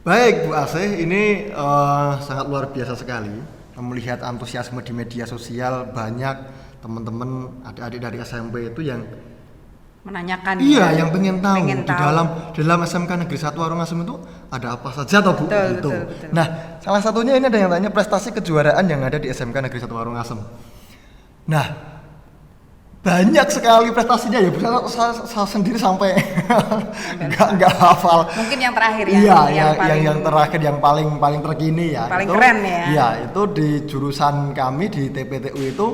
Baik Bu Asih, ini sangat luar biasa sekali melihat antusiasme di media sosial. Banyak teman-teman adik-adik dari SMP itu yang menanyakan yang pengen tahu dalam SMK Negeri 1 Warungasem itu ada apa saja toh Bu? Betul. Nah, salah satunya ini ada yang tanya prestasi kejuaraan yang ada di SMK Negeri 1 Warungasem. Nah, banyak sekali prestasinya ya, saya sendiri sampai nggak hafal. Mungkin yang terakhir ya. Yang terakhir yang paling terkini ya. Paling keren ya. Iya, itu di jurusan kami di TPTU itu,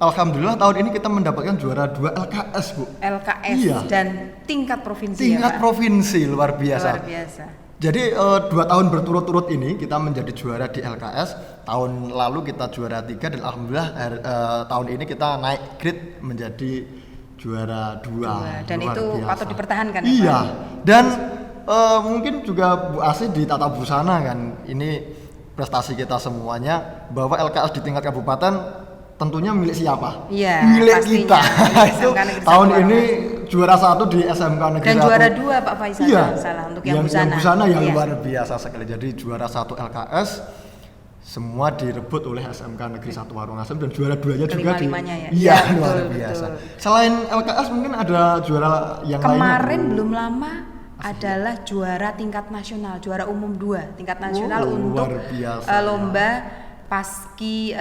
alhamdulillah tahun ini kita mendapatkan juara 2 LKS Bu. LKS dan tingkat provinsi. Tingkat provinsi luar biasa. Luar biasa. Jadi 2 tahun berturut-turut ini kita menjadi juara di LKS. Tahun lalu kita juara 3 dan alhamdulillah tahun ini kita naik grade menjadi juara 2. Dan itu biasa. Patut dipertahankan ya. Iya. Dan mungkin juga Bu Asih di tata busana kan. Ini prestasi kita semuanya, bahwa LKS di tingkat kabupaten tentunya milik siapa? Iya, milik pastinya. kita. Itu tahun ini juara 1 di SMK Negeri 1. Dan juara 2 Pak Faisal, salah untuk yang busana. Yang busana yang luar biasa sekali. Jadi juara 1 LKS semua direbut oleh SMK Negeri 1 Warungasem, dan juara 2-nya juga luar biasa. Betul. Selain LKS mungkin ada juara yang lainnya. Kemarin belum lama adalah juara tingkat nasional, juara umum 2 tingkat nasional untuk lomba paski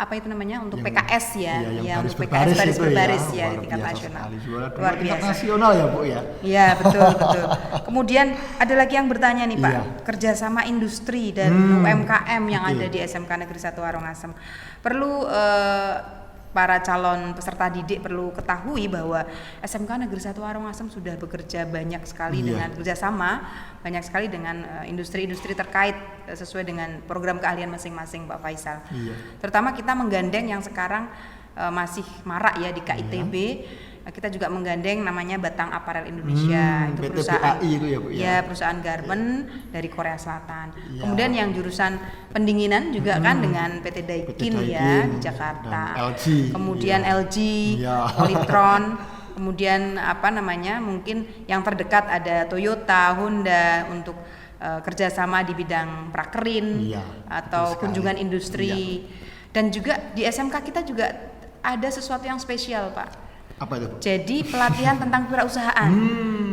apa itu namanya untuk yang, PKS ya, yang untuk PKS baris berbaris ya di tingkat nasional. Luar biasa. Nasional ya Bu ya. Iya betul. Kemudian ada lagi yang bertanya nih Pak, kerjasama industri dan UMKM yang ada di SMK Negeri 1 Warungasem. Perlu para calon peserta didik perlu ketahui bahwa SMK Negeri 1 Warungasem sudah bekerja banyak sekali dengan kerjasama banyak sekali dengan industri-industri terkait sesuai dengan program keahlian masing-masing Pak Faisal. Terutama kita menggandeng yang sekarang masih marak ya di KITB. Kita juga menggandeng namanya Batang Apparel Indonesia, itu perusahaan itu ya Bu ya. Perusahaan garment dari Korea Selatan. Kemudian yang jurusan pendinginan juga kan dengan PT Daikin ya di Jakarta. LG. Kemudian LG, Polytron. Kemudian mungkin yang terdekat ada Toyota, Honda untuk kerjasama di bidang prakerin atau kunjungan industri. Dan juga di SMK kita juga ada sesuatu yang spesial Pak. Apa itu? Jadi pelatihan tentang kewirausahaan.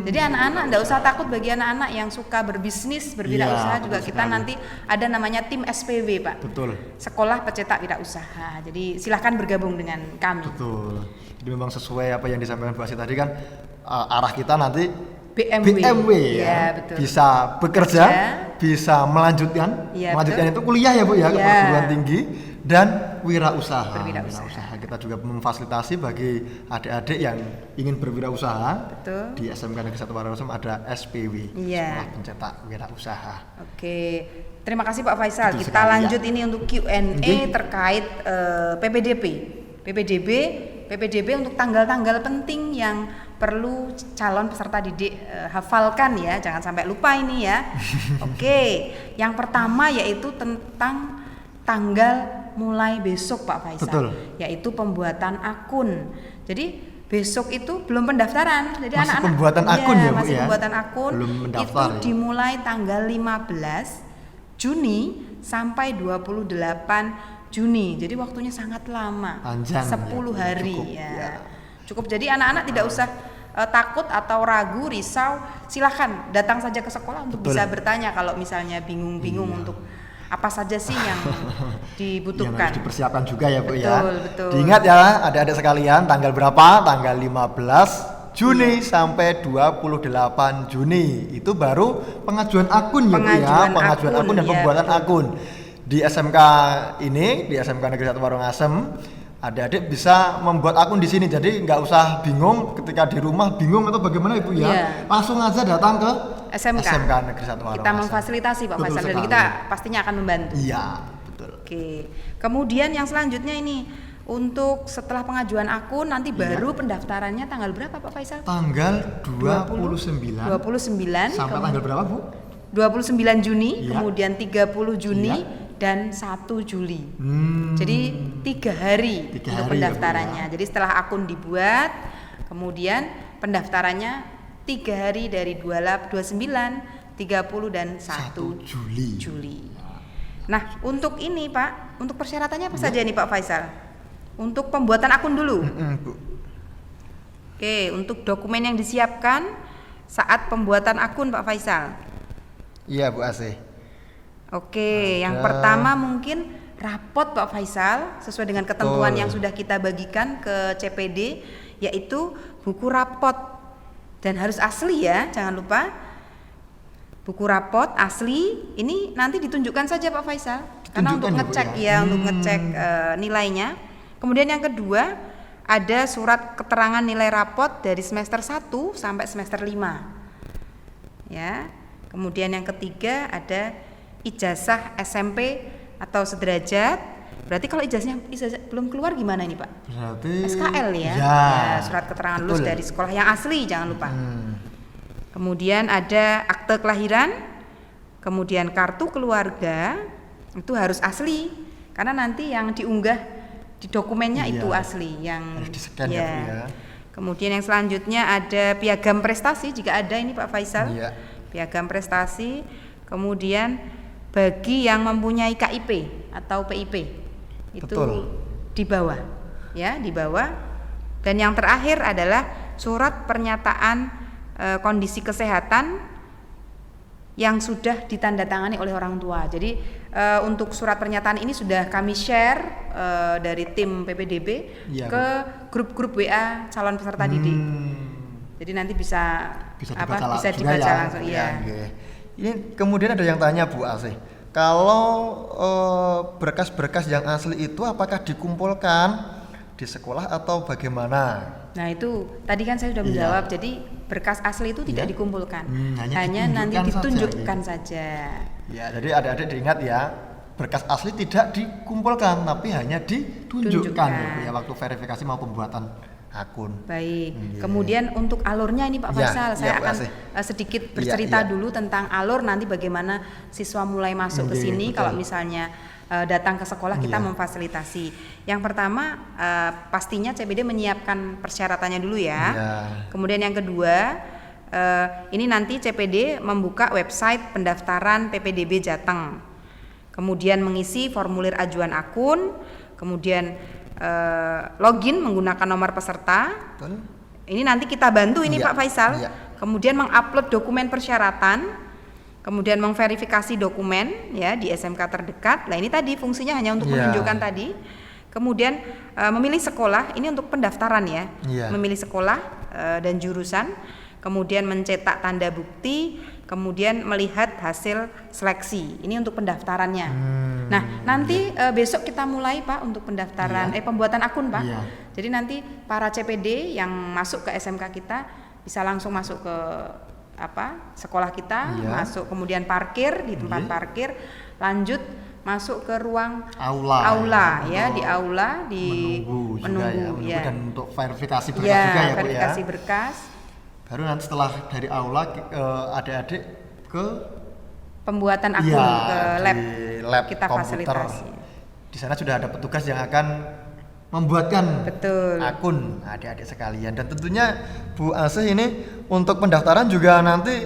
Jadi anak-anak enggak usah takut, bagi anak-anak yang suka berbisnis, berwirausaha juga kita nanti ada namanya tim SPW Pak. Betul. Sekolah Pencetak Wirausaha. Jadi silahkan bergabung dengan kami. Betul. Jadi memang sesuai apa yang disampaikan Bu Asih tadi kan, arah kita nanti BMW ya, betul. Bisa bekerja, bisa melanjutkan itu kuliah ya Bu ya, ke perguruan tinggi dan wirausaha. Kita juga memfasilitasi bagi adik-adik yang ingin berwirausaha. Di SMK Negeri 1 Warungasem ada SPW, Sekolah Pencetak Wirausaha. Oke, terima kasih Pak Faisal. Kita lanjut ini untuk Q&A terkait PPDB untuk tanggal-tanggal penting yang perlu calon peserta didik hafalkan ya, jangan sampai lupa ini ya. Oke, yang pertama yaitu tentang tanggal mulai besok Pak Faisal. Betul. Yaitu pembuatan akun. Jadi besok itu belum pendaftaran. Jadi masih anak-anak pembuatan akun ya Bu masih pembuatan akun. Belum mendaftar. Itu dimulai tanggal 15 Juni sampai 28 Juni. Jadi waktunya sangat lama. Panjang. 10 hari Cukup. Jadi anak-anak tidak usah takut atau ragu, risau. Silakan datang saja ke sekolah untuk bisa bertanya kalau misalnya bingung-bingung untuk apa saja sih yang dibutuhkan. Yang harus dipersiapkan juga ya Bu Betul. Diingat ya adik-adik sekalian, tanggal berapa? Tanggal 15 Juni sampai 28 Juni. Itu baru pengajuan akun ya Bu ya. Pengajuan akun dan pembuatan akun. Di SMK ini, di SMK Negeri 1 Warungasem, adik-adik bisa membuat akun di sini. Jadi nggak usah bingung ketika di rumah bingung atau bagaimana Ibu ya. Langsung aja datang ke SMK Negeri 1 Warungasem. Kita memfasilitasi Pak Faisal dan kita pastinya akan membantu. Iya, betul. Oke. Kemudian yang selanjutnya ini untuk setelah pengajuan akun nanti baru pendaftarannya tanggal berapa Pak Faisal? Tanggal 29 sampai tanggal berapa Bu? 29 Juni, kemudian 30 Juni dan 1 Juli. Jadi 3 hari untuk pendaftarannya. Jadi setelah akun dibuat, kemudian pendaftarannya 3 hari dari 29, 30 dan 1 Juli. Nah, untuk ini Pak, untuk persyaratannya apa saja nih Pak Faisal? Untuk pembuatan akun dulu. Bu. Oke, untuk dokumen yang disiapkan saat pembuatan akun Pak Faisal. Iya Bu Asih. Oke, yang pertama mungkin rapot Pak Faisal sesuai dengan ketentuan yang sudah kita bagikan ke CPD, yaitu buku rapot dan harus asli ya, jangan lupa. Buku rapot asli ini nanti ditunjukkan saja Pak Faisal karena untuk ngecek untuk ngecek nilainya. Kemudian yang kedua ada surat keterangan nilai rapot dari semester 1 sampai semester 5. Ya. Kemudian yang ketiga ada ijazah SMP atau sederajat. Berarti kalau ijazah belum keluar gimana ini Pak? Berarti SKL ya. Ya, surat keterangan lulus dari sekolah yang asli, jangan lupa. Kemudian ada akte kelahiran, kemudian kartu keluarga, itu harus asli karena nanti yang diunggah di dokumennya itu asli, yang harus di-scan ya Bu ya. Kemudian yang selanjutnya ada piagam prestasi jika ada ini Pak Faisal. Iya. Piagam prestasi, kemudian bagi yang mempunyai KIP atau PIP itu di bawah, ya di bawah. Dan yang terakhir adalah surat pernyataan kondisi kesehatan yang sudah ditandatangani oleh orang tua. Jadi untuk surat pernyataan ini sudah kami share dari tim PPDB ke grup-grup WA calon peserta didik. Jadi nanti bisa dibaca langsung. Ya. Ini kemudian ada yang tanya Bu Asih, kalau berkas-berkas yang asli itu apakah dikumpulkan di sekolah atau bagaimana? Nah itu tadi kan saya sudah menjawab. Jadi berkas asli itu tidak dikumpulkan, hanya nanti ditunjukkan saja. Ya, jadi adik-adik diingat ya, berkas asli tidak dikumpulkan tapi hanya ditunjukkan ya waktu verifikasi mau pembuatan akun. Baik. Kemudian untuk alurnya ini Pak Faisal, saya akan sedikit bercerita dulu tentang alur nanti bagaimana siswa mulai masuk ke sini. Kalau misalnya datang ke sekolah kita memfasilitasi. Yang pertama pastinya CPD menyiapkan persyaratannya dulu ya. Kemudian yang kedua ini nanti CPD membuka website pendaftaran PPDB Jateng. Kemudian mengisi formulir ajuan akun, kemudian login menggunakan nomor peserta. Ini nanti kita bantu ini Pak Faisal. Kemudian mengupload dokumen persyaratan. Kemudian memverifikasi dokumen ya di SMK terdekat. Nah ini tadi fungsinya hanya untuk menunjukkan tadi. Kemudian memilih sekolah, ini untuk pendaftaran ya. Memilih sekolah dan jurusan. Kemudian mencetak tanda bukti. Kemudian melihat hasil seleksi. Ini untuk pendaftarannya. Nah nanti besok kita mulai Pak untuk pendaftaran, pembuatan akun Pak. Jadi nanti para CPD yang masuk ke SMK kita bisa langsung masuk ke sekolah kita, masuk kemudian parkir di tempat parkir, lanjut masuk ke ruang aula ya, di aula menunggu ya. Dan untuk verifikasi berkas juga ya Bu ya. Verifikasi berkas. Baru nanti setelah dari aula adik-adik ke pembuatan akun ke lab kita komputer. fasilitasi. Di sana sudah ada petugas yang akan membuatkan akun adik-adik sekalian. Dan tentunya Bu Asih ini untuk pendaftaran juga nanti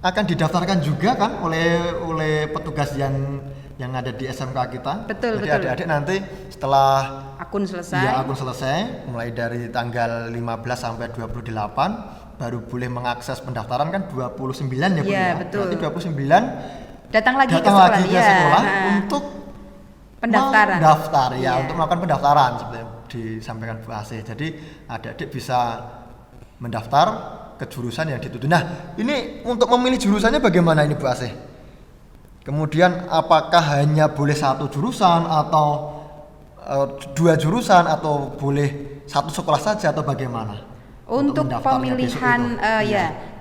akan didaftarkan juga kan oleh petugas yang ada di SMK kita. Jadi adik-adik nanti setelah akun selesai mulai dari tanggal 15 sampai 28 baru boleh mengakses pendaftaran kan 29 ya Bu ya. Berarti 29 datang lagi ke sekolah untuk pendaftaran. Untuk melakukan pendaftaran seperti yang disampaikan Bu Asih. Jadi adik-adik bisa mendaftar ke jurusan yang dituju. Nah, ini untuk memilih jurusannya bagaimana ini Bu Asih? Kemudian apakah hanya boleh satu jurusan atau dua jurusan atau boleh satu sekolah saja atau bagaimana? Untuk pemilihan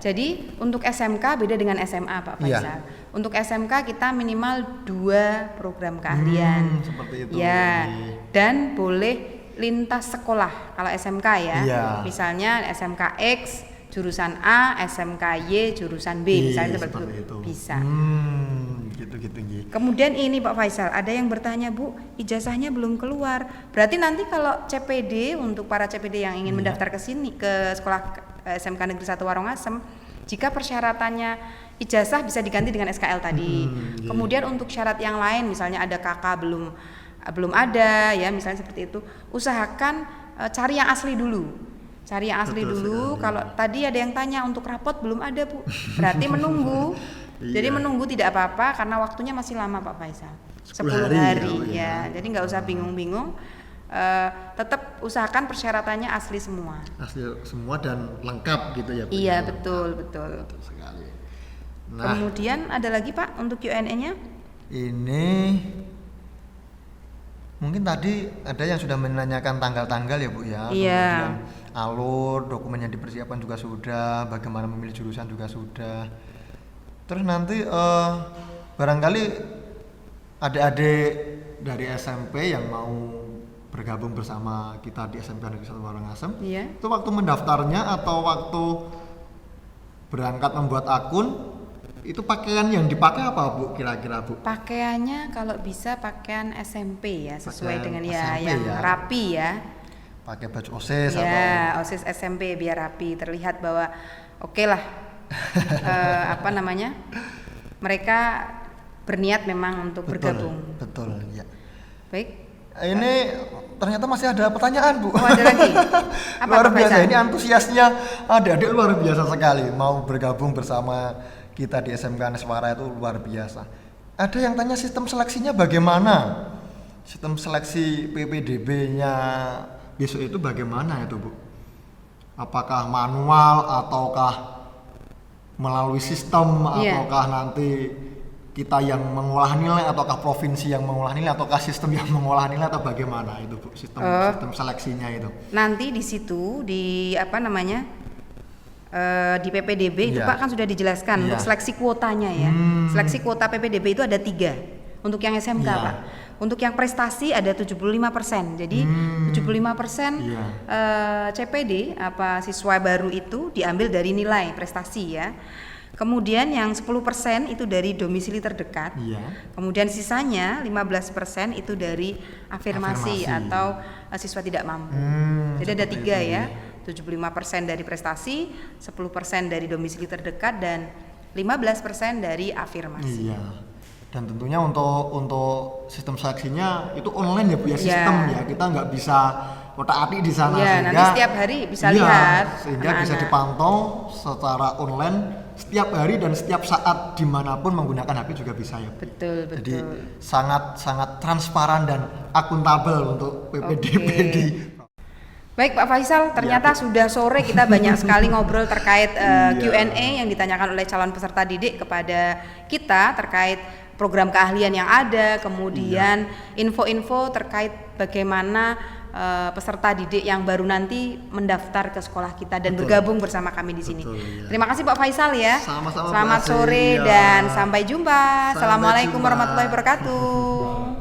jadi untuk SMK beda dengan SMA Pak Faisal. Untuk SMK kita minimal 2 program keahlian. Seperti itu. Ya. Dan boleh lintas sekolah kalau SMK ya. Misalnya SMK X jurusan A, SMK Y jurusan B, misalnya seperti itu. Bisa. Gitu. Kemudian ini Pak Faisal, ada yang bertanya Bu, ijazahnya belum keluar. Berarti nanti kalau CPD untuk para CPD yang ingin mendaftar ke sini ke sekolah SMK Negeri 1 Warongasem, jika persyaratannya ijazah bisa diganti dengan SKL tadi. Iya. Kemudian untuk syarat yang lain, misalnya ada KK belum ada, ya misalnya seperti itu, usahakan cari yang asli dulu. Cari yang asli Betul dulu. sekali. Kalau tadi ada yang tanya untuk rapot belum ada, Bu. Berarti menunggu. Jadi Iya. menunggu tidak apa-apa karena waktunya masih lama, Pak Faisal. 10 10 hari, hari, ya. Jadi nggak usah bingung-bingung. Tetap usahakan persyaratannya asli semua. Asli semua dan lengkap gitu ya Bu? Iya, betul. Betul sekali. Nah, Kemudian ada lagi, Pak, untuk Q&A-nya? ini mungkin tadi ada yang sudah menanyakan tanggal-tanggal ya Bu ya. Iya. Kemudian alur, dokumen yang dipersiapkan juga sudah, bagaimana memilih jurusan juga sudah. Terus nanti barangkali adik-adik dari SMP yang mau bergabung bersama kita di SMK Negeri 1 Warangasem, Iya. itu waktu mendaftarnya atau waktu berangkat membuat akun, itu pakaian yang dipakai apa Bu kira-kira Bu? Pakaiannya kalau bisa pakaian SMP ya, sesuai Pakaian dengan SMP yang ya. rapi ya. Pakai baju OSIS atau Ya, OSIS SMP biar rapi, terlihat bahwa oke lah. Apa namanya? Mereka berniat memang untuk bergabung. Betul, ya. Baik. Ini ternyata masih ada pertanyaan Bu. Oh, ada lagi. Apa, Luar Pak biasa, Faisal? ini antusiasnya adik-adik luar biasa sekali. Mau bergabung bersama kita di SMK Neswara itu luar biasa. Ada yang tanya sistem seleksinya bagaimana? Sistem seleksi PPDB-nya besok itu bagaimana itu Bu? Apakah manual ataukah melalui sistem, Iya. ataukah nanti kita yang mengolah nilai, ataukah provinsi yang mengolah nilai, ataukah sistem yang mengolah nilai, atau bagaimana itu Bu, sistem seleksinya itu? Nanti di situ di apa namanya? Di PPDB itu Iya. Pak kan sudah dijelaskan Iya. untuk seleksi kuotanya ya. Seleksi kuota PPDB itu ada 3 untuk yang SMK Iya. Pak. Untuk yang prestasi ada 75%. Jadi 75% Iya. CPD apa siswa baru itu diambil dari nilai prestasi ya. Kemudian yang 10% itu dari domisili terdekat. Iya. Kemudian sisanya 15% itu dari afirmasi. Afirmasi. Atau siswa tidak mampu. Jadi ada Seperti 3 itu, ya. 75% dari prestasi, 10% dari domisili terdekat dan 15% dari afirmasi. Iya. Dan tentunya untuk sistem seleksinya itu online ya Bu ya, Iya. sistem ya. Kita nggak bisa otak-atik di sana Iya, sehingga nanti setiap hari bisa iya, lihat sehingga bisa anak-anak. dipantau secara online setiap hari dan setiap saat dimanapun menggunakan HP juga bisa ya Bu. Betul, betul. Jadi sangat transparan dan akuntabel untuk PPDB Oke. di Baik Pak Faisal, ternyata sudah sore kita banyak sekali ngobrol terkait Iya. Q&A yang ditanyakan oleh calon peserta didik kepada kita terkait program keahlian yang ada, kemudian info-info terkait bagaimana peserta didik yang baru nanti mendaftar ke sekolah kita dan Betul. bergabung bersama kami di sini. Betul, iya. Terima kasih Pak Faisal ya. Sama-sama, Selamat Bu sore Asih, ya. dan sampai jumpa. Sampai Assalamualaikum jumpa. warahmatullahi wabarakatuh.